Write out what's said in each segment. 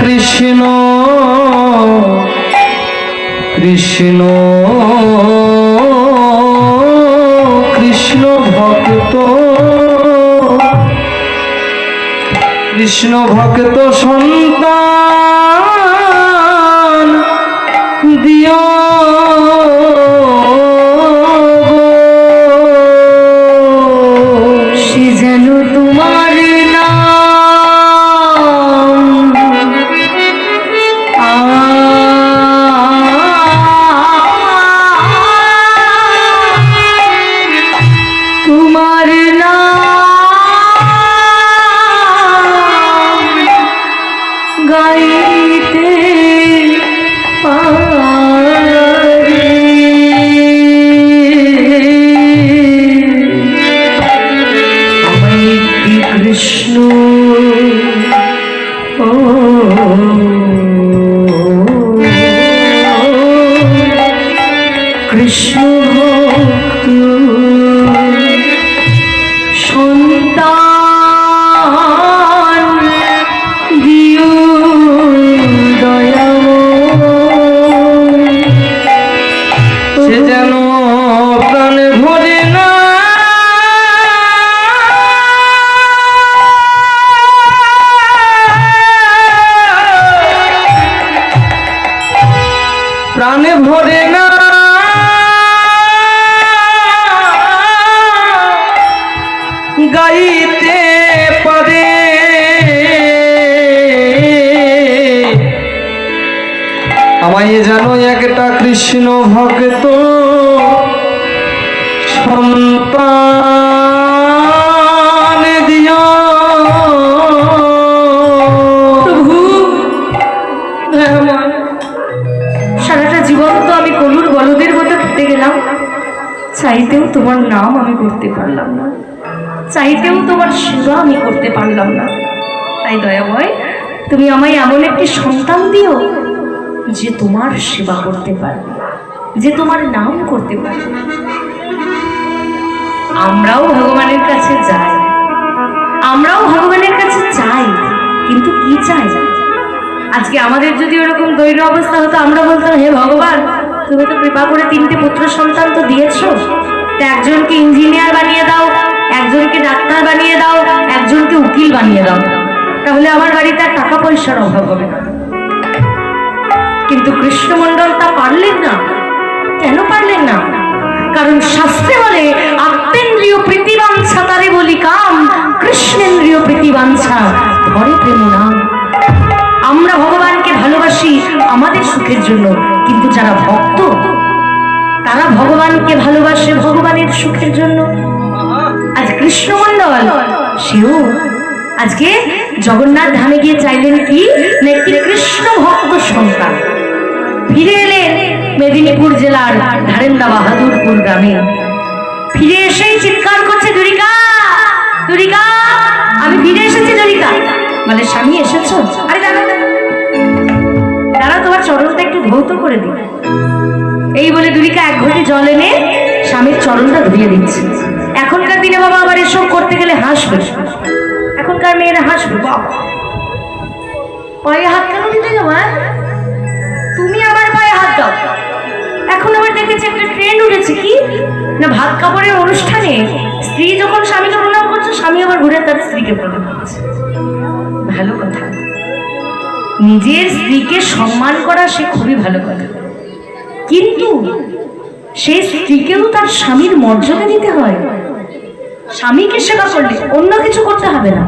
কৃষ্ণ কৃষ্ণ কৃষ্ণ ভক্ত কৃষ্ণ ভক্ত সন্তান দিও সে যেন তোমার কৃষ্ণ কৃষ্ণ ভক্ত সন্তান দিও দয়াময় সে যেন প্রাণে ভরে না প্রাণে ভরে না গাইতে পারে আমায় জানো একটা কৃষ্ণ ভক্ত সন্তান দিও প্রভু। সারাটা জীবন তো আমি কলুর বলদের মতো খেতে গেলাম, চাইতেও তোমার নাম আমি করতে পারলাম না, চাইতেও তোমার সেবা আমি করতে পারলাম না। তাই দয়াময় তুমি আমায় এমন একটি সন্তান দিও যে তোমার সেবা করতে পারবে, যে তোমার নাম করতে পারবে। আমরাও ভগবানের কাছে যাই, আমরাও ভগবানের কাছে চাই, কিন্তু কি চাই? আজকে আমাদের যদি ওরকম দৈন্য অবস্থা হতো, আমরা বলতাম হে ভগবান, তুমি তো কৃপা করে 3টে পুত্র সন্তান তো দিয়েছো, তা একজনকে ইঞ্জিনিয়ার বানিয়ে দাও, একজনকে ডাক্তার বানিয়ে দাও, একজনকে উকিল বানিয়ে দাও, তাহলে আমার বাড়িতে আর টাকা পয়সার অভাব হবে না। কিন্তু কৃষ্ণমণ্ডল তা পারলেন না। কেন পারলেন না? কারণ শাস্ত্রে বলে আত্মেন্দ্রিয় প্রীতিবাঞ্ছা তারে বলি কাম, কৃষ্ণেন্দ্রিয় প্রীতিবাঞ্ছা ধরে প্রেম নাম। আমরা ভগবানকে ভালোবাসি আমাদের সুখের জন্য, কিন্তু যারা ভক্ত তারা ভগবানকে ভালোবাসে ভগবানের সুখের জন্য। আজ কৃষ্ণমণ্ডল সেও আজকে জগন্নাথ ধামে গিয়ে চাইলেন কি না একটি কৃষ্ণ ভক্ত সন্তান। ফিরে এলেন মেদিনীপুর জেলার ধারেন্দা বাহাদুরপুর গ্রামে। ফিরে এসেই চিৎকার করছে, দুরিকা দুরিকা, আমি ফিরে এসেছি দুরিকা। বলে স্বামী এসেছো? আরে দাঁড়া দাঁড়া, তোমার চরণটা একটু ধৌত করে দিই। এই বলে দুরিকা 1 ঘটি জল এনে স্বামীর চরণটা ধুয়ে দিচ্ছে। এখনকার দিনে বাবা আবার এসব করতে গেলে হাসবে, এখনকার মেয়েরা হাসবে। বাবা পায়ে হাত কেন দিতে যাবো? তুমি আবার পায়ে হাত দাও। এখন আবার দেখেছি একটা ট্রেন্ড উঠেছে কি না, ভাত কাপড়ের অনুষ্ঠানে স্ত্রী যখন স্বামীকে প্রণাম করছে, স্বামী আবার ঘুরে তার স্ত্রীকে প্রণাম করছে। ভালো কথা, নিজের স্ত্রীকে সম্মান করা সে খুবই ভালো কথা, কিন্তু সেই স্ত্রীকেও তার স্বামীর মর্যাদা দিতে হয়। স্বামীকে সেবা করলে অন্য কিছু করতে হবে না।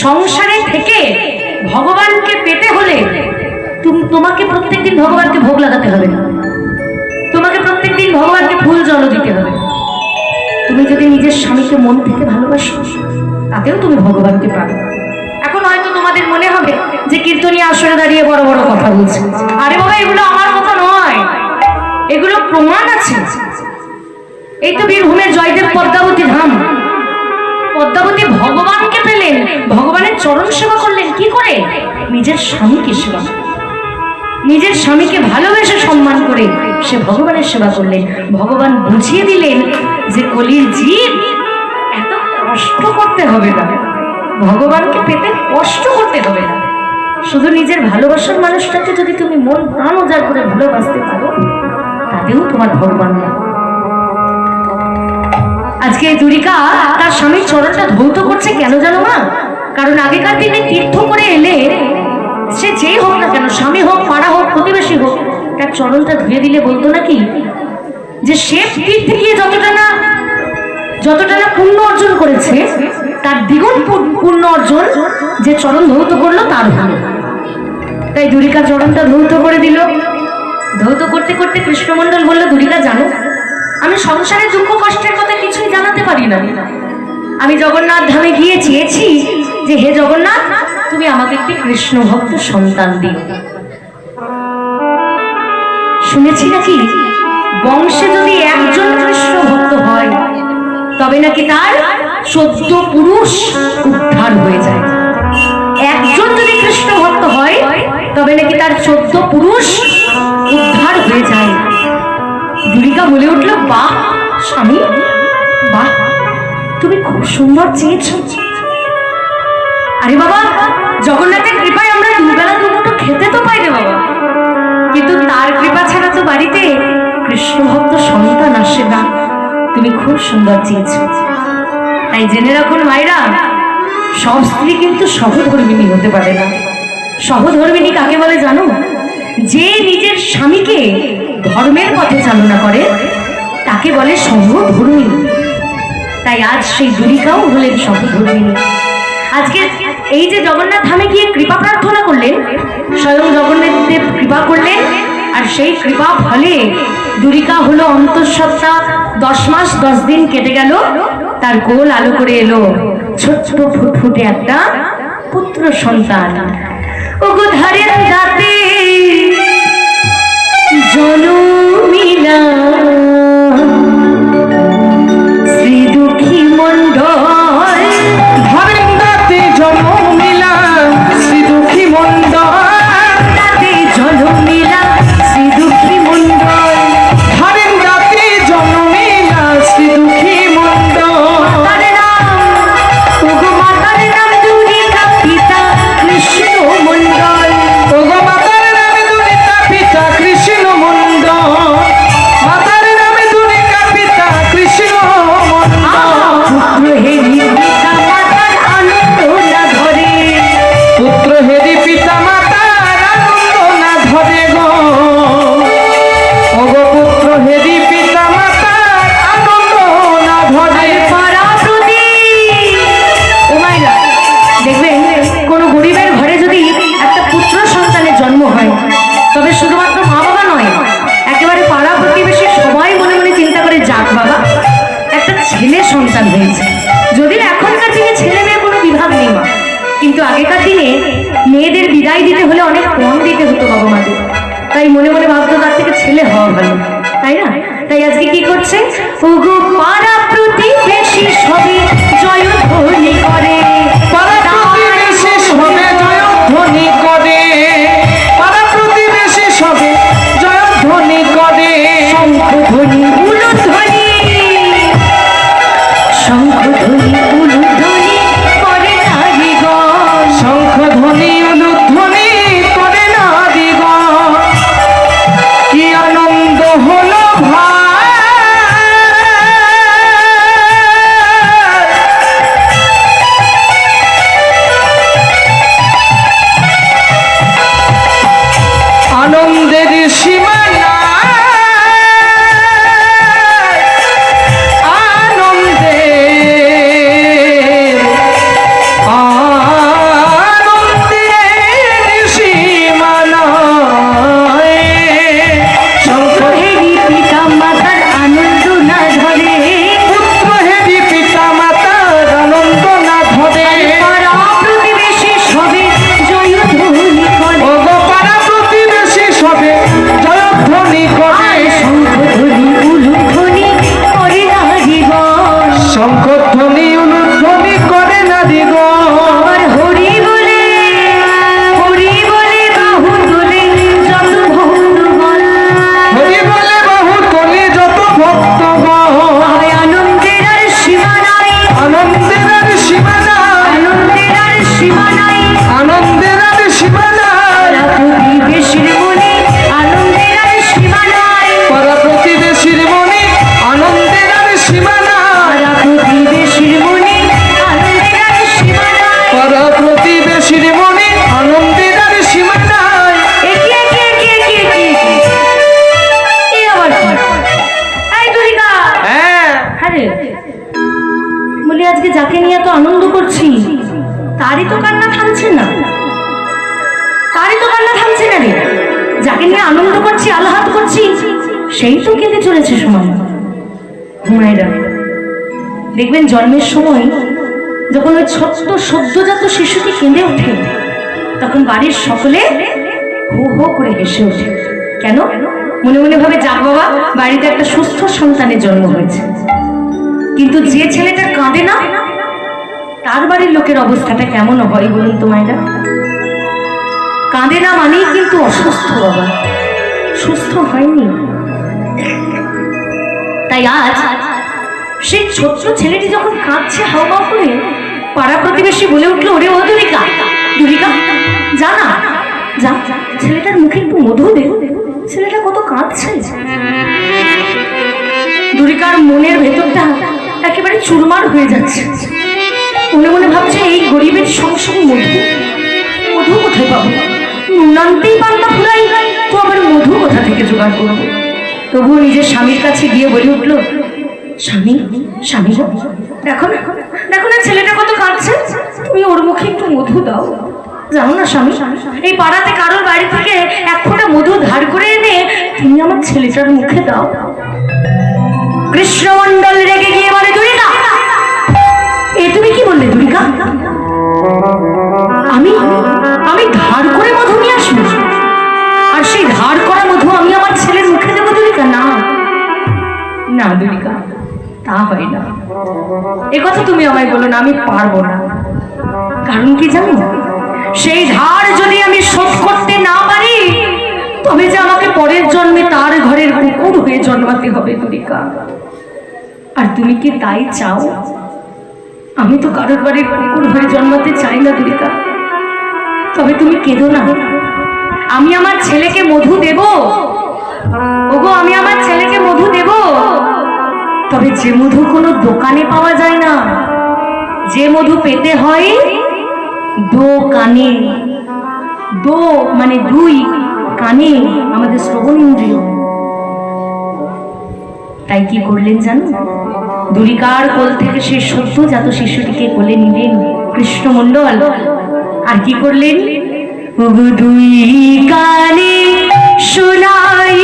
সংসারে থেকে ভগবানকে পেতে হলে তোমাকে প্রত্যেকদিন ভগবানকে ভোগ লাগাতে হবে না, তোমাকে প্রত্যেকদিন ভগবানকে ফুল জল দিতে হবে। তুমি যদি নিজের স্বামীকে মন থেকে ভালোবাসো, তাতেও তুমি ভগবানকে পাবে। এখন হয়তো তোমাদের মনে হবে যে কীর্তনী আসরে দাঁড়িয়ে বড় বড় কথা বলছে। আরে বাবা, এগুলো আমার কথা নয়, এগুলো প্রমাণ আছে। এই তো বীরভূমের জয়দেব পদ্মাবতী ধাম, পদ্মাবতী ভগবানকে পেলেন, ভগবানের চরণ সেবা করলেন কি করে? নিজের স্বামীকে সেবা, নিজের স্বামীকে ভালোবেসে সম্মান করে সে ভগবানের সেবা করলেন। ভগবান বুঝিয়ে দিলেন যে কলির জীব এত কষ্ট করতে হবে না, ভগবানকে পেতে কষ্ট করতে হবে না, শুধু নিজের ভালোবাসার মানুষটাকে যদি তুমি মন প্রাণ উজাড় করে ভালোবাসতে পারো তাতেও তোমার ভগবান না। আজকে দুরিকা তার স্বামীর চরণটা ধৌত করছে কেন জানো মা? কারণ আগেকার দিনে তীর্থ করে এলে সে যেই হোক না কেন, স্বামী হোক, পাড়া হোক, প্রতিবেশী হোক, তার চরণটা ধুয়ে দিলে বলতো নাকি যে সে তীর্থে গিয়ে যতটা না পুণ্য অর্জন করেছে তার দ্বিগুণ পুণ্য অর্জন যে চরণ ধৌত করলো তার হলো। তাই দুরিকা চরণটা ধৌত করে দিল। ধৌত করতে করতে কৃষ্ণমণ্ডল বলল, দুরিকা জানো, আমি সংসারের দুঃখ কষ্টের কথা কিছুই জানাতে পারি না। আমি জগন্নাথ ধামে গিয়ে চেয়েছি যে হে জগন্নাথ, তুমি আমাকে একটি কৃষ্ণ ভক্ত সন্তান দিও। শুনেছি নাকি বংশে যদি একজন কৃষ্ণ ভক্ত হয় তবে নাকি তার 14 পুরুষ উদ্ধার হয়ে যায়। একজন যদি কৃষ্ণ ভক্ত হয় তবে নাকি তার 14 পুরুষ উদ্ধার হয়ে যায়। দুরিকা বলে উঠল, বাহ স্বামী, বাহ, তুমি খুব সুন্দর চেয়েছ। আরে বাবা, জগন্নাথের কৃপায় আমরা দুবেলা দুমুঠো খেতে তো পাই রে বাবা, কিন্তু তার কৃপা ছাড়া তো বাড়িতে কৃষ্ণ ভক্ত সন্তান আসে না। তুমি খুব সুন্দর চেয়েছ। তাই জেনে রাখুন মায়েরা, সব স্ত্রী কিন্তু সহধর্মিণী হতে পারে না। সহধর্মিণী কাকে বলে জানো? যে নিজের স্বামীকে ধর্মের পথে চালনা করে তাকে বলে সহধর্মিণী। তাই আজ সেই দুরিকাও হলেন সহধর্মিণী। আজকে এই যে জগন্নাথ ধামে গিয়ে কৃপা প্রার্থনা করলেন, স্বয়ং জগন্নাথ দেব কৃপা করলেন, আর সেই কৃপা ফলে দুরিকা হলো অন্তঃসত্ত্বা। 10 মাস 10 দিন কেটে গেল, তার কোল আলো করে এলো ছোট্ট ফুটফুটে একটা পুত্র সন্তান। ওগো ধারের দাঁতে জনমিলা শ্রী দুঃখী মণ্ডল, ধারের দাঁতে জনমিলা শ্রী দুঃখী মণ্ডল, দাঁতে জনমিলা শ্রী দুঃখী মণ্ডল, ধারের দাঁতে জনমিলা শ্রী দুঃখী মণ্ডল। মাতার নাম, ওগো মাতার নাম দুরিকা, পিতা কৃষ্ণ মণ্ডল। ওগো মাতার নামে দুরিকা, পিতা কৃষ্ণ মণ্ডল, মাতার নামে দুরিকা, পিতা কৃষ্ণ মণ্ডল। পুত্র হেরি পিতা মাতার আনন্দ না ধরে, পুত্র হেরি পিতা মাতার আনন্দ না ধরে গো, ওগো পুত্র হেরি পিতা মাতার আনন্দ না ধরে। পরাপ্রতি ও মাইরা, দেখবেন কোন গরিবের ঘরে যদি একটা পুত্র সন্তানের জন্ম হয় তবে শুধুমাত্র মা বাবা নয়, একেবারে পাড়া প্রতিবেশী সবাই মনে মনে চিন্তা করে, যাক বাবা একটা ছেলে সন্তান হয়েছে। যদিও এখনকার দিনে ছেলে মেয়ে কোনো বিভাগ নেই মা, কিন্তু আগেকার দিনে মেয়েদের বিদায় দিতে হলে অনেক কম দিতে হতো বাবা মাদের। তাই মনে মনে ভাবতো তার থেকে ছেলে হওয়া ভালো, তাই না? তাই আজকে কি করছে, ওগো পাড়া প্রতিবেশী সবে জয়ধ্বনি করে, পাড়া প্রতিবেশী সবে জয়ধ্বনি করে, পাড়া প্রতিবেশী সবে জয়ধ্বনি করে। শঙ্খধ্বনি উলুধ্বনি, শঙ্খধ্বনি উলুধ্বনি করে নারীগণ, শঙ্খধ্বনি উলুধ্বনি করে নারীগণ। কি আনন্দ হলো ভাই, আনন্দ করছি, তারই তো কান্না থামছে না, তারই তো কান্না থামছে না রে। যাকে নিয়ে আনন্দ করছি, আহ্লাদ করছি, সেই তো কেঁদে চলেছে সময়। মায়েরা দেখবেন জন্মের সময় যখন ওই ছোট্ট সদ্যজাত শিশুটি কেঁদে ওঠে, তখন বাড়ির সকলে হো হো করে হেসে ওঠে। কেন? মনে মনে ভাবে, যাক বাবা, বাড়িতে একটা সুস্থ সন্তানের জন্ম হয়েছে। কিন্তু যে ছেলেটা কাঁদে না, তার বাড়ির লোকের অবস্থাটা কেমন হয় বলুন তো মায়েরা? কাঁদে না মানেই কিন্তু অসুস্থ, বাবা, সুস্থ হয়নি। তাই আজ সেই ছোট্ট ছেলেটি যখন কাঁদছে হাওয়া করে, পাড়া প্রতিবেশী বলে উঠলো, ওরে ও দুরিকা, দুরিকা যা না, যা, ছেলেটার মুখে একটু মধু দে, ছেলেটা কত কাঁদছে। দুরিকার মনের ভেতরটা একেবারে চুরমার হয়ে যাচ্ছে। মনে মনে ভাবছে, এই গরিবের সংসারে মধু, মধু কোথায় পাবো? নুনান্তেই পান্তা ফুরাই, তো আবার মধু কোথা থেকে জোগাড় করবো? তবুও নিজের স্বামীর কাছে গিয়ে বলে উঠলো, স্বামী, স্বামী গো, দেখো না, দেখো না ছেলেটা কত কাঁদছে, তুমি ওর মুখে একটু মধু দাও। জানো না স্বামী, এই পাড়াতে কারোর বাড়ি থেকে এক ফোঁটা মধু ধার করে এনে তুমি আমার ছেলেটার মুখে দাও। কৃষ্ণমণ্ডল রেগে গিয়ে বলে, দুরিকা, এ তুমি কি বললে দুরিকা? আমি আমি ধার করে মধু নিয়ে আসবো, আর সেই ধার করা মধু আমি আমার ছেলের মুখে দেবো? দুরিকা, না না দুরিকা, তা হয় না। এ কথা তুমি আমায় বলো না, আমি পারবো না। কারণ কি জানো? সেই ধার যদি আমি শোধ করতে না পারি, তবে যে আমাকে পরের জন্মে তার ঘরের কুকুর হয়ে জন্মাতে হবে দুরিকা। আর তুমি কি তাই চাও? আমি তো কারোর বাড়ির কুকুর হয়ে জন্মাতে চাই না দুরিকা। তবে তুমি কেঁদো না, আমি আমার ছেলেকে মধু দেব। ওগো, আমি আমার ছেলেকে মধু দেব। তবে যে মধু কোনো দোকানে পাওয়া যায় না, যে মধু পেতে হয় দোকানে। দো মানে দুই, কানে আমাদের শ্রবণ ইন্দ্রিয়। তাই কি করলেন জানো? দুরিকার কোল থেকে সেই সদ্যজাত শিশুটিকে কোলে নিলেন কৃষ্ণমণ্ডল। আর কি করলেন? দুই কানে শোনাই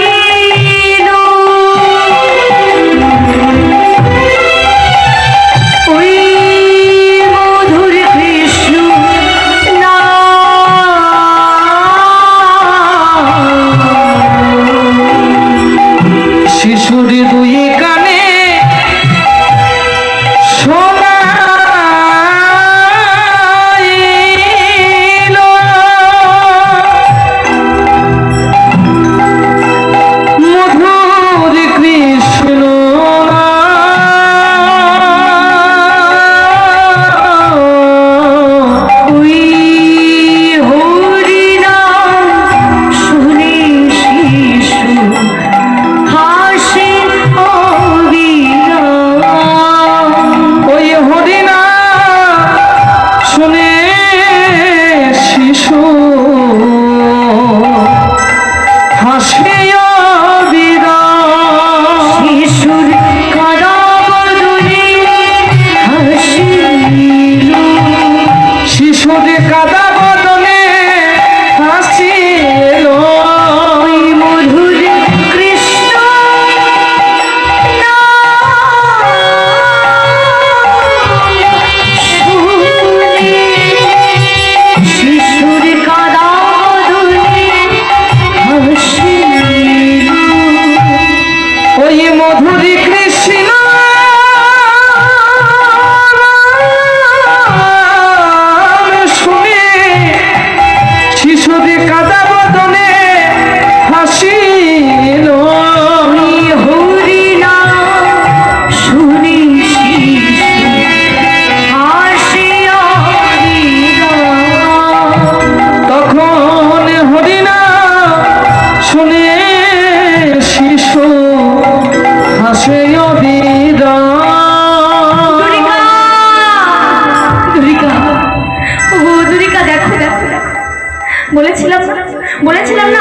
বলেছিলাম না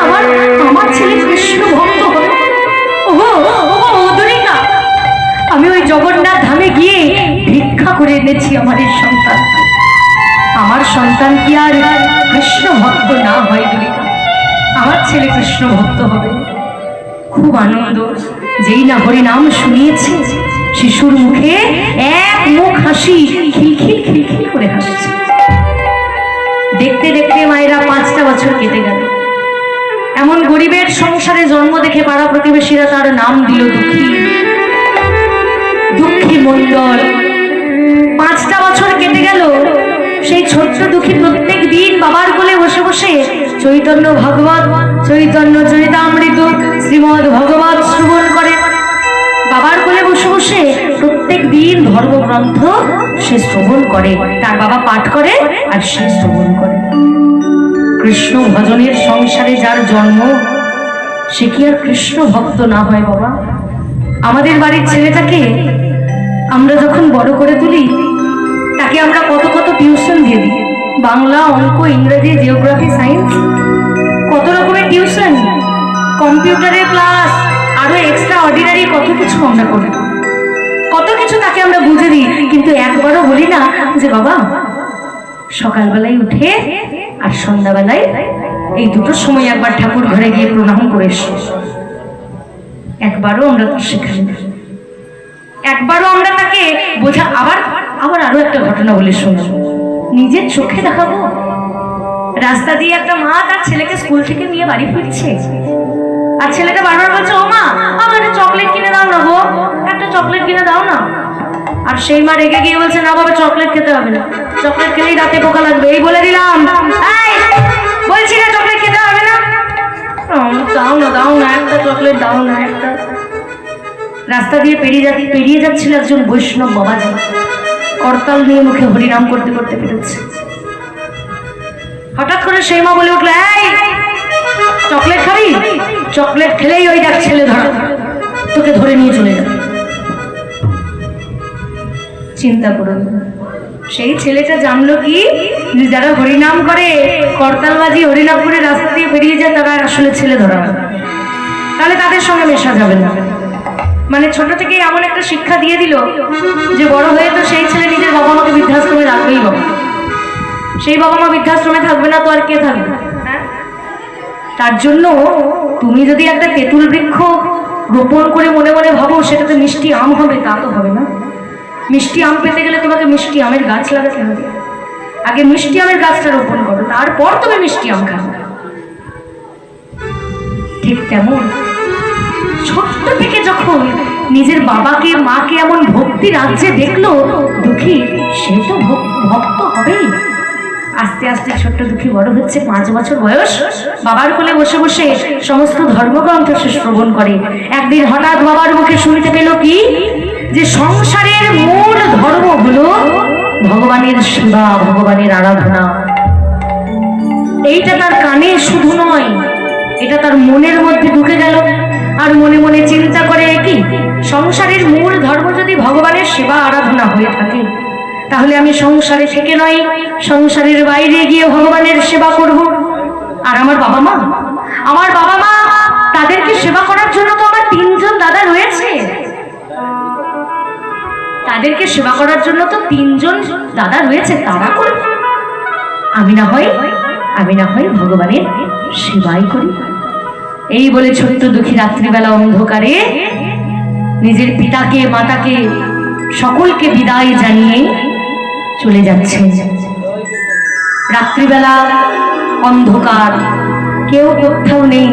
আমার ছেলে কৃষ্ণ ভক্ত হবে। ওহো দুরিকা, আমি ওই জগন্নাথ ধামে গিয়ে ভিক্ষা পরীক্ষা করে এনেছি আমার এই সন্তান। আমার সন্তান কি আর কৃষ্ণ ভক্ত না হয় দুলিকা? আমার ছেলে কৃষ্ণ ভক্ত হবে। খুব আনন্দ, যেই না হরি নাম শুনিয়েছে শিশুর মুখে এক মুখ হাসি খিলখিল খিলখিল করে হাসছে। দেখতে দেখতে মায়েরা 5টা বছর কেটে গেল। এমন গরিবের সংসারে জন্ম দেখে পাড়া প্রতিবেশীরা তার নাম দিল দুঃখী, দুঃখী মণ্ডল। 5টা বছর কেটে গেল। সেই ছোট্ট দুঃখী প্রত্যেক দিন বাবার কোলে বসে বসে চৈতন্য ভাগবত, চৈতন্য চরিতামৃত, শ্রীমদ ভগবত শ্রবণ করে। বাবার কোলে বসে বসে প্রত্যেক দিন ধর্মগ্রন্থ সে শ্রবণ করে। তার বাবা পাঠ করে আর সে শ্রবণ করে। কৃষ্ণ ভজনের সংসারে যার জন্ম, সে কি আর কৃষ্ণ ভক্ত না হয় বাবা? আমাদের বাড়ির ছেলেটাকে আমরা যখন বড় করে তুলি, তাকে আমরা কত কত টিউশন দিয়ে দিই। বাংলা, অঙ্ক, ইংরেজি, জিওগ্রাফি, সায়েন্স, কত রকমের টিউশন, কম্পিউটারের ক্লাস, আরো এক্সট্রা অর্ডিনারি কত কিছু আমরা করি। কত কিছু তাকে আমরা বুঝে দিই, কিন্তু একবারও বলি না যে বাবা সকালবেলায় উঠে আর সন্ধ্যাবেলায় এই দুটোর সময় একবার ঠাকুর ঘরে গিয়ে প্রণাম করে এসো। একবারও আমরা তো শেখাই না, একবারও আমরা তাকে বোঝা। আবার আবার আরো একটা ঘটনা বলে শোনো, নিজের চোখে দেখাবো। রাস্তা দিয়ে একটা মা তার ছেলেকে স্কুল থেকে নিয়ে বাড়ি ফিরছে, আর ছেলেটা বারবার বলছে, ও মা আমার একটা চকলেট কিনে দাও না গো, একটা চকলেট কিনে দাও না। আর সেই মা রেগে গিয়ে বলছে, না বাবা চকলেট খেতে হবে না, চকলেট খেলেই দাঁতে পোকা লাগবে, এই বলে দিলাম। বলছি না চকলেট খেতে হবে না, দাও না দাও না একটা চকলেট দাও না একটা। রাস্তা দিয়ে পেরিয়ে যাচ্ছিল একজন বৈষ্ণব বাবাজি, করতাল নিয়ে মুখে হরিনাম করতে করতে বেরোচ্ছে। হঠাৎ করে সেই মা বলে উঠলো, এই চকলেট খাবি? চকলেট খেলেই ওই দেখ ছেলে ধরা, তোকে ধরে নিয়ে চলে যাবে। চিন্তা করুন, সেই ছেলেটা জানলো কি যে যারা হরিনাম করে, করতালবাজি হরিনাম করে রাস্তা দিয়ে বেরিয়ে যায়, তারা আসলে ছেলে ধরা, তাহলে তাদের সঙ্গে মেশা যাবে না। মানে ছোট থেকে এমন একটা শিক্ষা দিয়ে দিল যে বড় হয়ে তো সেই ছেলে নিজের বাবা মাকে বৃদ্ধাশ্রমে রাখবেই বাবা। সেই বাবা মা বৃদ্ধাশ্রমে থাকবে না তো আর কে থাকবে? তার জন্য তুমি যদি একটা তেঁতুল বৃক্ষ রোপণ করে মনে মনে ভাবো সেটাতে মিষ্টি আম হবে, তা তো হবে না। মিষ্টি আম পেতে গেলে তোমাকে মিষ্টি আমের গাছ লাগাতে হবে। আগে মিষ্টি আমের গাছটা রোপণ করো, তারপর তুমি মিষ্টি আম খাবে। ঠিক তেমন ছোট্ট থেকে যখন নিজের বাবাকে মাকে এমন ভক্তি রাজ্যে দেখলো দুঃখী, সে তো ভক্ত হবেই। আস্তে আস্তে ছোট্ট দুঃখী বড় হচ্ছে, 5 বছর বয়স। বাবার কোলে বসে বসে সমস্ত ধর্মগ্রন্থ সে শ্রবণ করে। একদিন হঠাৎ বাবার মুখে শুনতে পেল কি, যে সংসারের মূল ধর্ম হলো ভগবানের সেবা, ভগবানের আরাধনা। এইটা তার কানে শুধু নয়, এটা তার মনের মধ্যে ঢুকে গেল। আর মনে মনে চিন্তা করে, কি সংসারের মূল ধর্ম যদি ভগবানের সেবা আরাধনা হয়ে থাকে, তাহলে আমি সংসারে থেকে নয়, সংসারের বাইরে গিয়ে ভগবানের সেবা করব। আর আমার বাবা মা তাদেরকে সেবা করার জন্য তো আমার 3 জন দাদা রয়েছে। তাদেরকে সেবা করার জন্য তো 3 জন দাদা রয়েছে, তারা করবে। আমি না হয় ভগবানের সেবাই করি। এই বলে ছোট্ট দুঃখী রাত্রিবেলা অন্ধকারে নিজের পিতাকে, মাতাকে, সকলকে বিদায় জানিয়ে চলে যাচ্ছে। রাত্রিবেলা অন্ধকার, কেউ কোথাও নেই,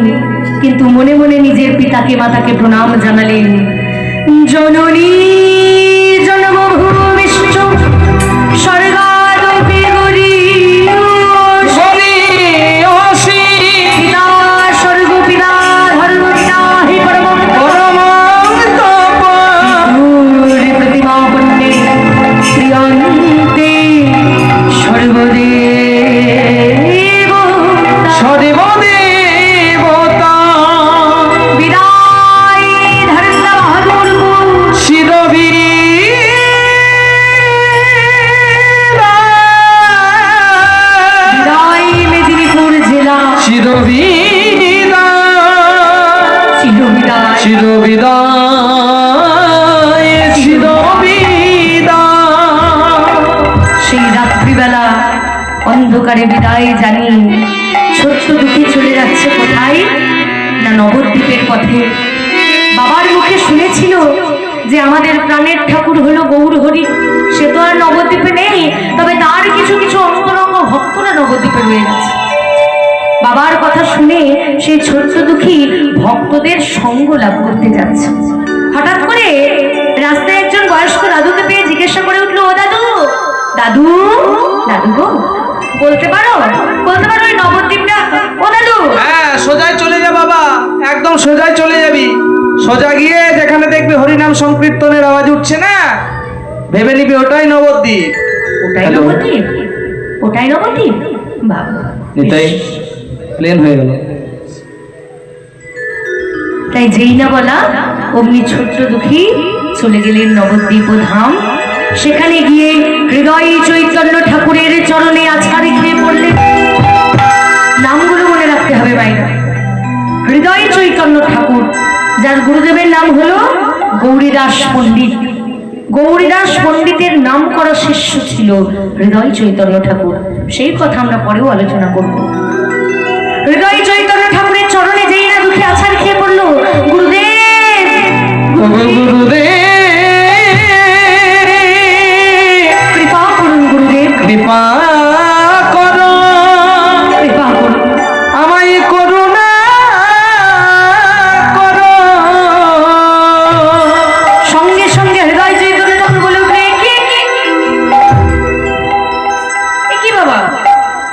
কিন্তু মনে মনে নিজের পিতাকে, মাতাকে প্রণাম জানালেন। জননী জন্মভূমিষ্ঠ স্বর্গাদপি গরি শিরবি রাত্রিবেলা অন্ধকারে বিদায় জানিয়ে ছোট্ট দুঃখী চলে যাচ্ছে কোথায় না নবদ্বীপের পথে। বাবার মুখে শুনেছিল যে আমাদের প্রাণের ঠাকুর হলো গৌর হরি, সে তো আর নবদ্বীপে নেই, তবে তার কিছু কিছু অন্তরঙ্গ ভক্তরা নবদ্বীপে রয়ে গেছে। বাবার কথা শুনে সেই ছোট্ট দুঃখী ভক্তদের সঙ্গ লাভ করতে যাচ্ছে। হঠাৎ করে রাস্তায় একজন বয়স্ক দাদুকে পেয়ে জিজ্ঞাসা করে উঠলো, ও দাদু, দাদু, দাদু গো, বলতে পারো ওই নবদ্বীপটা? ও দাদু, হ্যাঁ, সোজাই চলে যা বাবা, একদম সোজাই চলে যাবি। সোজা গিয়ে যেখানে দেখবি হরিনাম সংকীর্তনের আওয়াজ উঠছে না, ভেবে নিবি ওটাই নবদ্বীপ। ওটাই হ্যালো। নবদ্বীপ? ওটাই নবদ্বীপ? বাবা, এটাই প্লেন হয়ে গেল। তাই যেই না বলা অমনি ছোট্ট দুঃখী চলে গেলেন নবদ্বীপ ধাম। সেখানে গিয়ে হৃদয় চৈতন্য ঠাকুরের চরণে আছাড়ে খেয়ে পড়লেন। নামগুলো মনে রাখতে হবে বাইরে। হৃদয় চৈতন্য ঠাকুর, যার গুরুদেবের নাম হলো গৌরীদাস পণ্ডিত। গৌরীদাস পণ্ডিতের নাম করা শিষ্য ছিল হৃদয় চৈতন্য ঠাকুর। সেই কথা আমরা পরেও আলোচনা করব। হৃদয় চৈতন্য ঠাকুরের চরণে যেই না দুঃখে আছাড় খেয়ে পড়লো, গুরুদেব, কৃপা করুন গুরুদেব, কৃপা করো, কৃপা করুন, আমায় করুণা করো। সঙ্গে সঙ্গে হৃদয় চৈতন্য ঠাকুর বলে উঠলে, কি বাবা,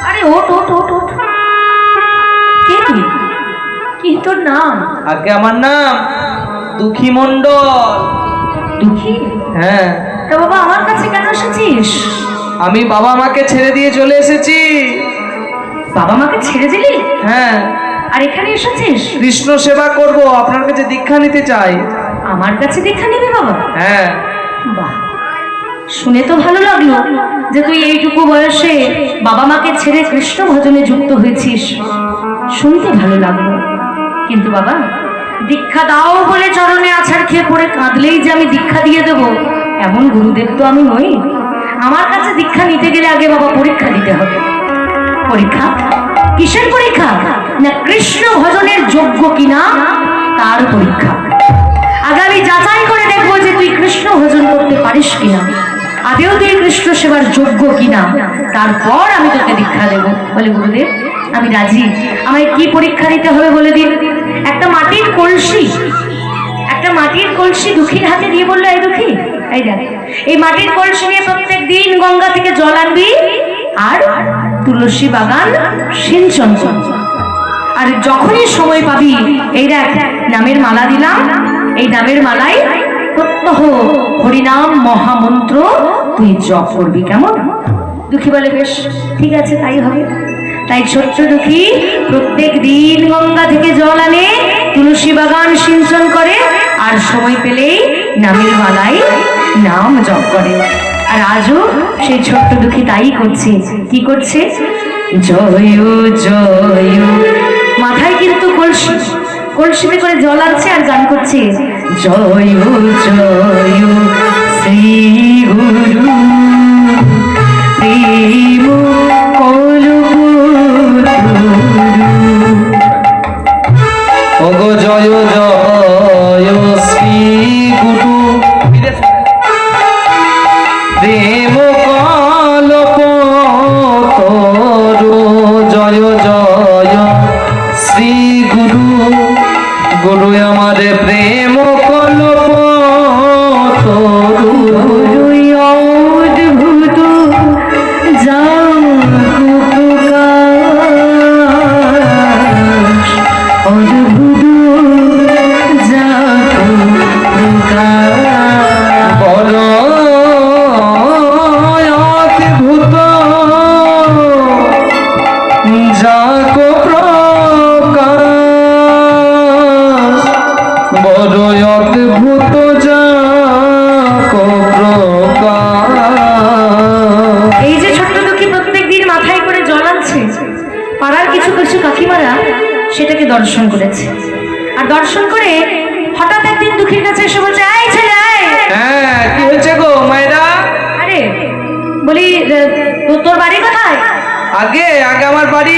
আরে ওঠ ওঠ ওঠ ওঠ, কে তুই, কি তোর নাম? আগে আমার নাম দুঃখী মণ্ডল। দুঃখী? হ্যাঁ। তা বাবা আমার কাছে কেন এসেছিস? আমি বাবা মাকে ছেড়ে দিয়ে চলে এসেছি। বাবা মাকে ছেড়ে দিলি? হ্যাঁ, আর এখানে এসেছিস? কৃষ্ণ সেবা করব, আপনার কাছে দীক্ষা নিতে চাই। আমার কাছে দীক্ষা নিবি বাবা? হ্যাঁ। বাহ, শুনে তো ভালো লাগলো যে তুই এইটুকু বয়সে বাবা মাকে ছেড়ে কৃষ্ণ ভজনে যুক্ত হয়েছিস, শুনতে ভালো লাগলো। কিন্তু বাবা, দীক্ষা দাও বলে চরণে আছাড় খেয়ে পড়ে কাঁদলেই যে আমি দীক্ষা দিয়ে দেব, এমন গুরুদেব তো আমি নই। আমার কাছে দীক্ষা নিতে গেলে আগে বাবা পরীক্ষা দিতে হবে। পরীক্ষা? কিসের পরীক্ষা? না কৃষ্ণ ভজনের যোগ্য কিনা তার পরীক্ষা। আগে আমি যাচাই করে দেখবো যে তুই কৃষ্ণ ভজন করতে পারিস কিনা, আদেও তুই কৃষ্ণ সেবার যোগ্য কিনা, তারপর আমি তোকে দীক্ষা দেবো। বলে গুরুদেব আমি রাজি, আমায় কি পরীক্ষা দিতে হবে বলে দিন। একটা মাটির কলসি দুঃখীর হাতে দিয়ে বললো, এই দুঃখী, এই দেখ, এই মাটির কলসি নিয়ে প্রত্যেক দিন গঙ্গা থেকে জল আনবি আর তুলসী বাগান সিঞ্চন করবি। আর যখনই সময় পাবি, এই দেখ নামের মালা দিলাম, এই নামের মালাই প্রত্যহ হরিনাম মহামন্ত্র তুই জপ করবি, কেমন? দুঃখী বলে বেশ ঠিক আছে, তাই হবে। তাই ছোট্ট দুঃখী প্রত্যেক দিন গঙ্গা থেকে জল আনে, তুলসী বাগান সিঞ্চন করে, আর সময় পেলেই নামের মালাই নাম জপ করে। আর আজও সেই ছোট্ট দুঃখী তাই করছে। কি করছে? জয় জয়, মাথায় কিন্তু কলসিতে করে জল আনছে আর গান করছে, জয় জয় শ্রী গুরু প্রেম ওগো জয় জয় শ্রী গুরু প্রেম কল্পতরু। জয় জয় শ্রী গুরু, গুরু আমার প্রেম কল্পতরু। অদ্ভুত যাকো প্রকাশ, বড় অদ্ভুত যাকো প্রকাশ। এই যে ছোট্ট দুঃখী প্রত্যেকদিন মাথায় করে জল আনছে, পাড়ার কিছু কিছু কাকিমারা সেটাকে দর্শন করেছে। আর দর্শন করে হঠাৎ একদিন দুঃখীর কাছে এসে বলছে, এই ছেলে আয়। হ্যাঁ, কি হয়েছে গো মায়েরা? আরে বলি তোর বাড়ি কোথায়? আগে আগে আমার বাড়ি